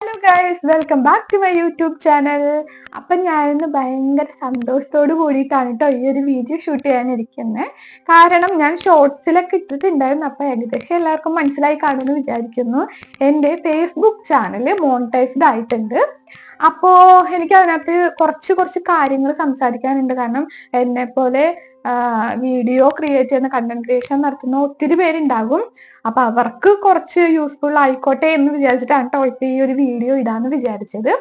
Hello guys, welcome back to my YouTube channel. അപ്പം ഞാനിന്ന് ഭയങ്കര സന്തോഷത്തോട് കൂടിയിട്ടാണ് കേട്ടോ ഈ ഒരു വീഡിയോ ഷൂട്ട് ചെയ്യാനിരിക്കുന്നത്. കാരണം ഞാൻ ഷോർട്സിലൊക്കെ ഇട്ടിട്ടുണ്ടായിരുന്നു. അപ്പം ഏകദേശം എല്ലാവർക്കും മനസ്സിലായി കാണുമെന്ന് വിചാരിക്കുന്നു. എൻ്റെ ഫേസ്ബുക്ക് ചാനൽ മോണിറ്റൈസ്ഡ് ആയിട്ടുണ്ട്. അപ്പോ എനിക്ക് അതിനകത്ത് കുറച്ച് കാര്യങ്ങൾ സംസാരിക്കാനുണ്ട്. കാരണം എന്നെ പോലെ വീഡിയോ ക്രിയേറ്റ് ചെയ്യുന്ന കണ്ടന്റ് ക്രിയേഷൻ നടത്തുന്ന ഒത്തിരി പേരുണ്ടാകും. അപ്പൊ അവർക്ക് കുറച്ച് യൂസ്ഫുൾ ആയിക്കോട്ടെ എന്ന് വിചാരിച്ചിട്ടാണ് കേട്ടോ ഇപ്പൊ ഈ ഒരു വീഡിയോ ഇടാന്ന് വിചാരിച്ചത്.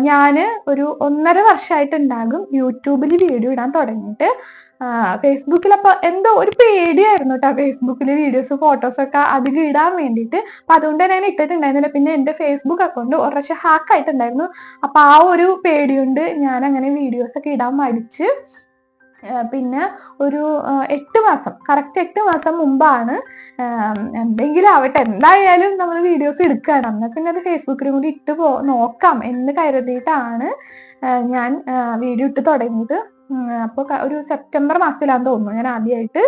ഞാന് ഒരു 1.5 വർഷമായിട്ടുണ്ടാകും യൂട്യൂബിൽ വീഡിയോ ഇടാൻ തുടങ്ങിയിട്ട്. ഫേസ്ബുക്കിൽ അപ്പൊ എന്തോ ഒരു പേടിയായിരുന്നു കേട്ടോ ഫേസ്ബുക്കിൽ വീഡിയോസ് ഫോട്ടോസ് ഒക്കെ അധികം ഇടാൻ വേണ്ടിയിട്ട്. അപ്പൊ അതുകൊണ്ട് തന്നെ ഞാൻ ഇട്ടിട്ടുണ്ടായിരുന്നില്ല. പിന്നെ എന്റെ ഫേസ്ബുക്ക് അക്കൗണ്ട് ഒരു പ്രാവശ്യം ഹാക്ക് ആയിട്ടുണ്ടായിരുന്നു. അപ്പൊ ആ ഒരു പേടിയുണ്ട് ഞാൻ അങ്ങനെ വീഡിയോസ് ഒക്കെ ഇടാൻ മടിച്ച്. പിന്നെ ഒരു 8 മാസം, കറക്റ്റ് 8 മാസം മുമ്പാണ് എന്തെങ്കിലും ആവട്ടെ, എന്തായാലും നമ്മൾ വീഡിയോസ് എടുക്കുകയാണ്, എന്നാൽ പിന്നെ അത് ഫേസ്ബുക്കിലും കൂടി ഇട്ട് നോക്കാം എന്ന് കരുതിയിട്ടാണ് ഞാൻ വീഡിയോ ഇട്ട് തുടങ്ങിയത്. അപ്പോൾ ഒരു സെപ്റ്റംബർ മാസത്തിലാണെന്ന് തോന്നുന്നു ഞാൻ ആദ്യമായിട്ട്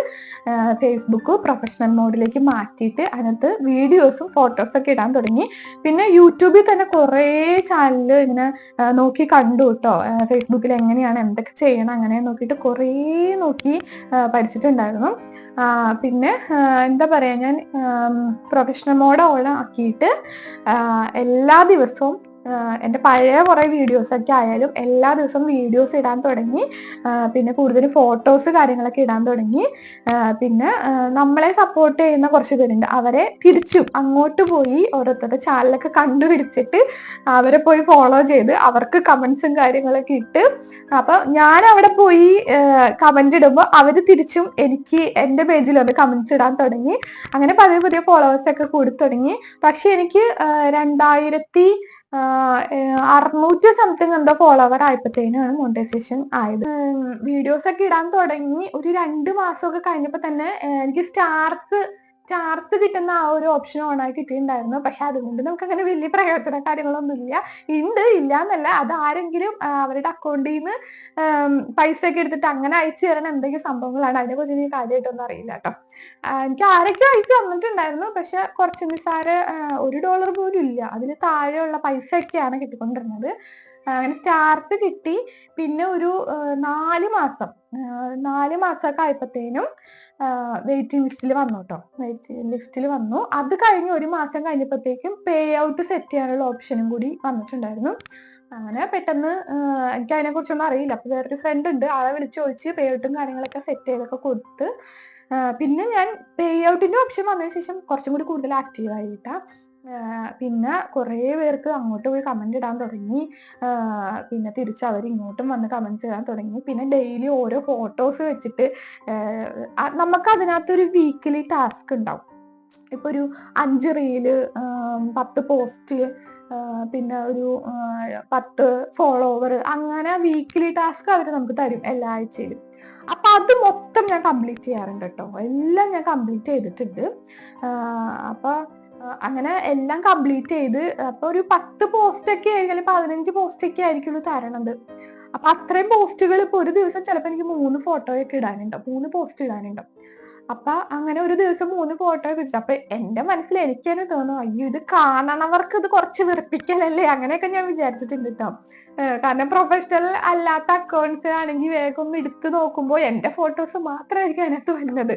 ഫേസ്ബുക്ക് പ്രൊഫഷണൽ മോഡിലേക്ക് മാറ്റിയിട്ട് അതിനകത്ത് വീഡിയോസും ഫോട്ടോസൊക്കെ ഇടാൻ തുടങ്ങി. പിന്നെ യൂട്യൂബിൽ തന്നെ കുറേ ചാനൽ ഇങ്ങനെ നോക്കി കണ്ടു കേട്ടോ. ഫേസ്ബുക്കിൽ എങ്ങനെയാണ് എന്തൊക്കെ ചെയ്യണം അങ്ങനെ നോക്കിയിട്ട് കുറേ നോക്കി പഠിച്ചിട്ടുണ്ടായിരുന്നു. പിന്നെ എന്താ പറയാ, ഞാൻ പ്രൊഫഷണൽ മോഡ് ഓൺ ആക്കിയിട്ട് എല്ലാ ദിവസവും എൻ്റെ പഴയ കുറേ വീഡിയോസ് ഒക്കെ ആയാലും എല്ലാ ദിവസവും വീഡിയോസ് ഇടാൻ തുടങ്ങി. പിന്നെ കൂടുതൽ ഫോട്ടോസ് കാര്യങ്ങളൊക്കെ ഇടാൻ തുടങ്ങി. പിന്നെ നമ്മളെ സപ്പോർട്ട് ചെയ്യുന്ന കുറച്ച് പേരുണ്ട്, അവരെ തിരിച്ചും അങ്ങോട്ട് പോയി ഓരോരുത്തരുടെ ചാനലൊക്കെ കണ്ടുപിടിച്ചിട്ട് അവരെ പോയി ഫോളോ ചെയ്ത് അവർക്ക് കമന്റ്സും കാര്യങ്ങളൊക്കെ ഇട്ട്, അപ്പൊ ഞാൻ അവിടെ പോയി കമന്റ് ഇടുമ്പോൾ അവര് തിരിച്ചും എനിക്ക് എൻ്റെ പേജിൽ ഒന്ന് കമന്റ്സ് ഇടാൻ തുടങ്ങി. അങ്ങനെ പുതിയ ഫോളോവേഴ്സ് ഒക്കെ കൂടി തുടങ്ങി. പക്ഷെ എനിക്ക് 2600 സംതിങ് എന്തോ ഫോളോവർ ആയപ്പോഴത്തേനാണ് മോണിറ്റൈസേഷൻ ആയത്. വീഡിയോസ് ഒക്കെ ഇടാൻ തുടങ്ങി ഒരു 2 മാസമൊക്കെ കഴിഞ്ഞപ്പോ തന്നെ എനിക്ക് സ്റ്റാർസ് കിട്ടുന്ന ആ ഒരു ഓപ്ഷൻ ഓൺ ആയി കിട്ടിയിട്ടുണ്ടായിരുന്നു. പക്ഷെ അതുകൊണ്ട് നമുക്ക് അങ്ങനെ വലിയ പ്രയോജന കാര്യങ്ങളൊന്നും ഇല്ല എന്നല്ല, അത് ആരെങ്കിലും അവരുടെ അക്കൗണ്ടിൽ നിന്ന് പൈസ ഒക്കെ എടുത്തിട്ട് അങ്ങനെ അയച്ചു തരുന്ന എന്തെങ്കിലും സംഭവങ്ങളാണ്. അതിനെ കുറിച്ച് എനിക്ക് കാര്യമായിട്ടൊന്നും അറിയില്ല കേട്ടോ. എനിക്ക് ആരൊക്കെ അയച്ചു തന്നിട്ടുണ്ടായിരുന്നു, പക്ഷെ കുറച്ച് നിസ്സാര $1 പോലും ഇല്ല, അതിന് താഴെയുള്ള പൈസ ഒക്കെയാണ് കിട്ടിക്കൊണ്ടിരുന്നത്. അങ്ങനെ സ്റ്റാർസ് കിട്ടി. പിന്നെ ഒരു 4 മാസമൊക്കെ ആയപ്പോഴത്തേനും വെയിറ്റിംഗ് ലിസ്റ്റിൽ വന്നു കേട്ടോ. വെയിറ്റിംഗ് ലിസ്റ്റിൽ വന്നു. അത് കഴിഞ്ഞ് 1 മാസം കഴിഞ്ഞപ്പോഴത്തേക്കും പേ ഔട്ട് സെറ്റ് ചെയ്യാനുള്ള ഓപ്ഷനും കൂടി വന്നിട്ടുണ്ടായിരുന്നു. അങ്ങനെ പെട്ടെന്ന് എനിക്ക് അതിനെ കുറിച്ചൊന്നും അറിയില്ല. അപ്പൊ വേറൊരു ഫ്രണ്ട് ഉണ്ട്, ആളെ വിളിച്ച് ചോദിച്ച് പേ ഔട്ടും കാര്യങ്ങളൊക്കെ സെറ്റ് ചെയ്തൊക്കെ കൊടുത്ത്. പിന്നെ ഞാൻ പേ ഔട്ടിന്റെ ഓപ്ഷൻ വന്നതിന് ശേഷം കുറച്ചും കൂടി കൂടുതൽ ആക്റ്റീവ് ആയിട്ടാ. പിന്നെ കുറേ പേർക്ക് അങ്ങോട്ട് പോയി കമന്റ് ഇടാൻ തുടങ്ങി. പിന്നെ തിരിച്ച് അവർ ഇങ്ങോട്ടും വന്ന് കമന്റ്സ് ഇടാൻ തുടങ്ങി. പിന്നെ ഡെയിലി ഓരോ ഫോട്ടോസ് വെച്ചിട്ട് നമുക്ക് അതിനകത്തൊരു വീക്കിലി ടാസ്ക് ഉണ്ടാവും. ഇപ്പൊ ഒരു 5 റീല്, 10 പോസ്റ്റ്, പിന്നെ ഒരു 10 ഫോളോവർ, അങ്ങനെ വീക്കിലി ടാസ്ക് അവർ നമുക്ക് തരും എല്ലാ ആഴ്ചയിലും. അപ്പൊ അത് മൊത്തം ഞാൻ കംപ്ലീറ്റ് ചെയ്യാറുണ്ട് കേട്ടോ. എല്ലാം ഞാൻ കംപ്ലീറ്റ് ചെയ്തിട്ടുണ്ട്. അപ്പൊ അങ്ങനെ എല്ലാം കംപ്ലീറ്റ് ചെയ്ത് അപ്പൊ ഒരു 10 പോസ്റ്റ് ഒക്കെ ആയിരിക്കും, 15 പോസ്റ്റ് ഒക്കെ ആയിരിക്കുള്ളൂ തരണത്. അപ്പൊ അത്രയും പോസ്റ്റുകൾ ഇപ്പൊ ഒരു ദിവസം ചിലപ്പോ എനിക്ക് 3 ഫോട്ടോ ഒക്കെ ഇടാനുണ്ടാവും, 3 പോസ്റ്റ് ഇടാനുണ്ടാവും. അപ്പൊ അങ്ങനെ ഒരു ദിവസം 3 ഫോട്ടോ വെച്ചിട്ട് അപ്പൊ എന്റെ മനസ്സിൽ എനിക്ക് തന്നെ തോന്നും, അയ്യോ ഇത് കാണണവർക്ക് ഇത് കുറച്ച് വെറുപ്പിക്കലല്ലേ, അങ്ങനെയൊക്കെ ഞാൻ വിചാരിച്ചിട്ടുണ്ട് കേട്ടോ. കാരണം പ്രൊഫഷണൽ അല്ലാത്ത അക്കൗണ്ട്സ് ആണെങ്കിൽ വേഗം ഒന്ന് എടുത്ത് നോക്കുമ്പോൾ എന്റെ ഫോട്ടോസ് മാത്രമായിരിക്കും അതിനകത്ത് വരുന്നത്.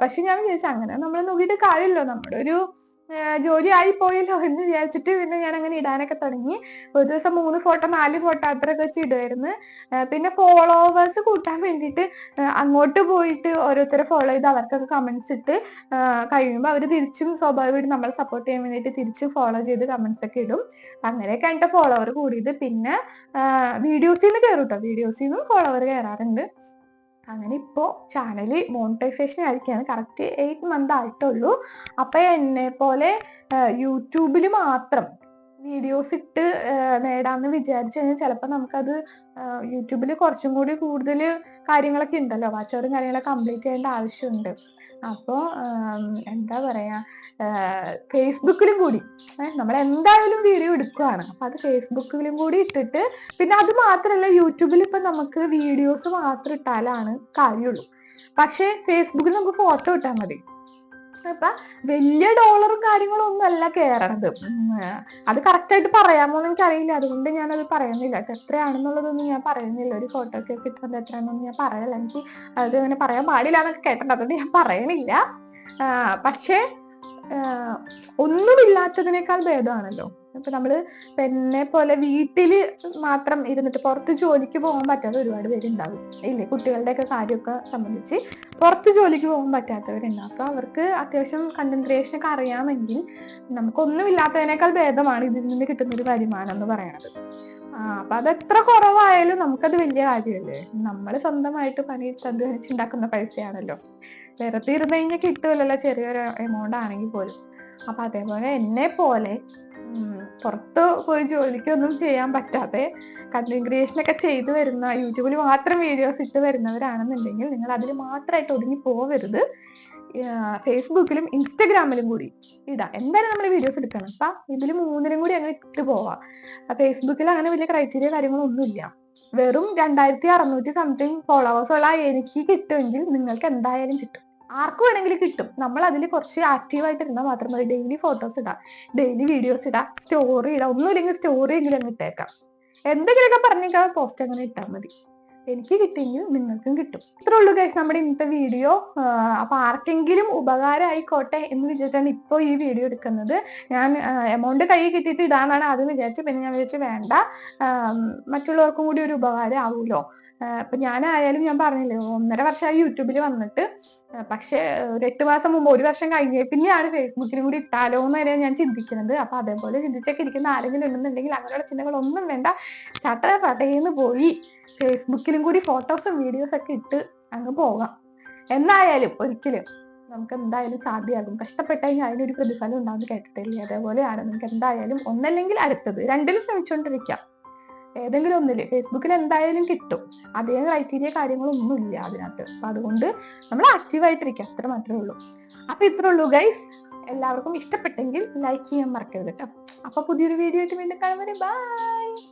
പക്ഷെ ഞാൻ വിചാരിച്ചു അങ്ങനെ നമ്മൾ നോക്കിയിട്ട് കാര്യമില്ലോ, നമ്മുടെ ഒരു ജോലി ആയി പോയല്ലോ എന്ന് വിചാരിച്ചിട്ട് പിന്നെ ഞാൻ അങ്ങനെ ഇടാനൊക്കെ തുടങ്ങി. ഒരു ദിവസം 3 ഫോട്ടോ 4 ഫോട്ടോ അത്രയൊക്കെ വെച്ച് ഇടുമായിരുന്നു. പിന്നെ ഫോളോവേഴ്സ് കൂട്ടാൻ വേണ്ടിയിട്ട് അങ്ങോട്ട് പോയിട്ട് ഓരോരുത്തരെ ഫോളോ ചെയ്ത് അവർക്കൊക്കെ കമന്റ്സ് ഇട്ട് കഴിയുമ്പോൾ അവർ തിരിച്ചും സ്വാഭാവികമായിട്ട് നമ്മളെ സപ്പോർട്ട് ചെയ്യാൻ വേണ്ടിയിട്ട് തിരിച്ചും ഫോളോ ചെയ്ത് കമന്റ്സ് ഒക്കെ ഇടും. അങ്ങനെയൊക്കെ അതിന്റെ ഫോളോവർ കൂടിയത്. പിന്നെ വീഡിയോസിൽ നിന്ന് കയറും കേട്ടോ, വീഡിയോസിൽ നിന്നും ഫോളോവർ കയറാറുണ്ട്. അങ്ങനെ ഇപ്പോ ചാനല് മോണിറ്റൈസേഷൻ ആയിരിക്കാണ്. കറക്റ്റ് 8 മന്ത് ആയിട്ടുള്ളൂ. അപ്പൊ എന്നെ പോലെ യൂട്യൂബിൽ മാത്രം വീഡിയോസ് ഇട്ട് നേടാന്ന് വിചാരിച്ചു കഴിഞ്ഞാൽ ചിലപ്പോൾ നമുക്കത് യൂട്യൂബിൽ കുറച്ചും കൂടി കൂടുതൽ കാര്യങ്ങളൊക്കെ ഉണ്ടല്ലോ, വാച്ചവറും കാര്യങ്ങളൊക്കെ കംപ്ലീറ്റ് ചെയ്യേണ്ട ആവശ്യമുണ്ട്. അപ്പോൾ എന്താ പറയാ, ഫേസ്ബുക്കിലും കൂടി നമ്മൾ എന്തായാലും വീഡിയോ എടുക്കുകയാണ്, അപ്പൊ അത് ഫേസ്ബുക്കിലും കൂടി ഇട്ടിട്ട്, പിന്നെ അത് മാത്രമല്ല യൂട്യൂബിൽ ഇപ്പൊ നമുക്ക് വീഡിയോസ് മാത്രം ഇട്ടാലാണ് കാര്യമുള്ളൂ. പക്ഷെ ഫേസ്ബുക്കിൽ നമുക്ക് ഫോട്ടോ ഇട്ടാൽ മതി. അപ്പൊ വലിയ ഡോളറും കാര്യങ്ങളും ഒന്നും അല്ല കയറണത്. അത് കറക്റ്റ് ആയിട്ട് പറയാമോ എന്ന് എനിക്കറിയില്ല, അതുകൊണ്ട് ഞാനത് പറയുന്നില്ല. എത്രയാണെന്നുള്ളതൊന്നും ഞാൻ പറയുന്നില്ല. ഒരു ഫോട്ടോ ഒക്കെ കിട്ടുന്നത് എത്രയാണെന്നൊന്നും ഞാൻ പറയല. എനിക്ക് അത് അങ്ങനെ പറയാൻ പാടില്ല എന്നൊക്കെ കേട്ടിട്ടുണ്ട്, അതുകൊണ്ട് ഞാൻ പറയണില്ല. പക്ഷേ ഒന്നുമില്ലാത്തതിനേക്കാൾ ഭേദമാണല്ലോ. ഇപ്പൊ നമ്മള് എന്നെ പോലെ വീട്ടില് മാത്രം ഇരുന്നിട്ട് പുറത്ത് ജോലിക്ക് പോകാൻ പറ്റാത്ത ഒരുപാട് പേരുണ്ടാവും ഇല്ലേ, കുട്ടികളുടെ ഒക്കെ കാര്യമൊക്കെ സംബന്ധിച്ച് പുറത്ത് ജോലിക്ക് പോകാൻ പറ്റാത്തവരുണ്ടാവും. അപ്പൊ അവർക്ക് അത്യാവശ്യം കണ്ടന്റ് ക്രിയേഷൻ ഒക്കെ അറിയാമെങ്കിൽ നമുക്കൊന്നുമില്ലാത്തതിനേക്കാൾ ഭേദമാണ് ഇതിൽ നിന്ന് കിട്ടുന്ന ഒരു വരുമാനം എന്ന് പറയുന്നത്. അപ്പൊ അത് എത്ര കുറവായാലും നമുക്കത് വലിയ കാര്യമല്ലേ. നമ്മൾ സ്വന്തമായിട്ട് പണി അധ്വാനിച്ചുണ്ടാക്കുന്ന പൈസയാണല്ലോ. വെറുതെ ഇരുന്ന് കഴിഞ്ഞാൽ കിട്ടുമല്ലോ ചെറിയൊരു എമൗണ്ട് ആണെങ്കിൽ പോലും. അപ്പൊ അതേപോലെ എന്നെ പോലെ പുറത്ത് പോയി ജോലിക്കൊന്നും ചെയ്യാൻ പറ്റാതെ കണ്ടന്റ് ക്രിയേഷൻ ഒക്കെ ചെയ്തു വരുന്ന, യൂട്യൂബിൽ മാത്രം വീഡിയോസ് ഇട്ട് വരുന്നവരാണെന്നുണ്ടെങ്കിൽ നിങ്ങൾ അതിൽ മാത്രമായിട്ട് ഒതുങ്ങി പോവരുത്. ഫേസ്ബുക്കിലും ഇൻസ്റ്റഗ്രാമിലും കൂടി ഇടാം. എന്തായാലും നമ്മൾ വീഡിയോസ് എടുക്കണം. അപ്പൊ ഇതിൽ മൂന്നിലും കൂടി അങ്ങനെ ഇട്ട് പോവാം. ഫേസ്ബുക്കിൽ അങ്ങനെ വലിയ ക്രൈറ്റീരിയ കാര്യങ്ങളൊന്നുമില്ല. വെറും 2600 സംതിങ് ഫോളോവേഴ്സ് ഉള്ള എനിക്ക് കിട്ടുമെങ്കിൽ നിങ്ങൾക്ക് എന്തായാലും കിട്ടും. ആർക്ക് വേണമെങ്കിലും കിട്ടും. നമ്മൾ അതിൽ കുറച്ച് ആക്റ്റീവായിട്ട് ഇരുന്നാൽ മാത്രം മതി. ഡെയിലി ഫോട്ടോസ് ഇടാം, ഡെയിലി വീഡിയോസ് ഇടാം, സ്റ്റോറി ഇടാം. ഒന്നുമില്ലെങ്കിൽ സ്റ്റോറി എങ്കിലും അങ്ങ് ഇട്ടേക്കാം. എന്തെങ്കിലുമൊക്കെ പറഞ്ഞേക്കാം, പോസ്റ്റ് അങ്ങനെ ഇട്ടാൽ മതി. എനിക്ക് കിട്ടിയെങ്കിൽ നിങ്ങൾക്കും കിട്ടും. ഇത്രേ ഉള്ളൂ ഗൈസ് നമ്മുടെ ഇന്നത്തെ വീഡിയോ. അപ്പൊ ആർക്കെങ്കിലും ഉപകാരം ആയിക്കോട്ടെ എന്ന് വിചാരിച്ചാണ് ഇപ്പോൾ ഈ വീഡിയോ എടുക്കുന്നത്. ഞാൻ എമൗണ്ട് കൈ കിട്ടിയിട്ട് ഇടാന്നാണ് ആദ്യം വിചാരിച്ചു. പിന്നെ ഞാൻ വിചാരിച്ചു വേണ്ട, മറ്റുള്ളവർക്കും കൂടി ഒരു ഉപകാരം ആവുമല്ലോ. ഇപ്പൊ ഞാനായാലും ഞാൻ പറഞ്ഞില്ലേ 1.5 വർഷമായി യൂട്യൂബിൽ വന്നിട്ട്. പക്ഷെ ഒരു 8 മാസം മുമ്പ്, 1 വർഷം കഴിഞ്ഞേ പിന്നെയാണ് ഫേസ്ബുക്കിലും കൂടി ഇട്ടാലോ എന്ന് വരെ ഞാൻ ചിന്തിക്കുന്നത്. അപ്പൊ അതേപോലെ ചിന്തിച്ചൊക്കെ ഇരിക്കുന്ന ആരെങ്കിലും ഉണ്ടെന്നുണ്ടെങ്കിൽ അങ്ങനെയുള്ള ചിന്തകളൊന്നും വേണ്ട. ചട്ടേന്ന് പോയി ഫേസ്ബുക്കിലും കൂടി ഫോട്ടോസും വീഡിയോസ് ഒക്കെ ഇട്ട് അങ്ങ് പോകാം. എന്തായാലും ഒരിക്കലും നമുക്ക് എന്തായാലും സാധ്യമാകും. കഷ്ടപ്പെട്ട് കഴിഞ്ഞാൽ അതിനൊരു പ്രതിഫലം ഉണ്ടാകുന്ന കേട്ടിട്ടില്ലേ, അതേപോലെയാണ്. നിങ്ങൾക്ക് എന്തായാലും ഒന്നല്ലെങ്കിൽ അടുത്തത്, രണ്ടിലും ശ്രമിച്ചുകൊണ്ടിരിക്കാം. ഏതെങ്കിലും ഒന്നില് ഫേസ്ബുക്കിൽ എന്തായാലും കിട്ടും. അതേ ക്രൈറ്റീരിയ കാര്യങ്ങളൊന്നും ഇല്ല അതിനകത്ത്. അപ്പൊ അതുകൊണ്ട് നമ്മൾ ആക്റ്റീവായിട്ടിരിക്കുക, അത്ര മാത്രമേ ഉള്ളൂ. അപ്പൊ ഇത്രേ ഉള്ളൂ ഗൈസ്. എല്ലാവർക്കും ഇഷ്ടപ്പെട്ടെങ്കിൽ ലൈക്ക് ചെയ്യാൻ മറക്കരുത് കേട്ടോ. അപ്പൊ പുതിയൊരു വീഡിയോ ആയിട്ട് വീണ്ടും കാണുമ്പോൾ ബൈ.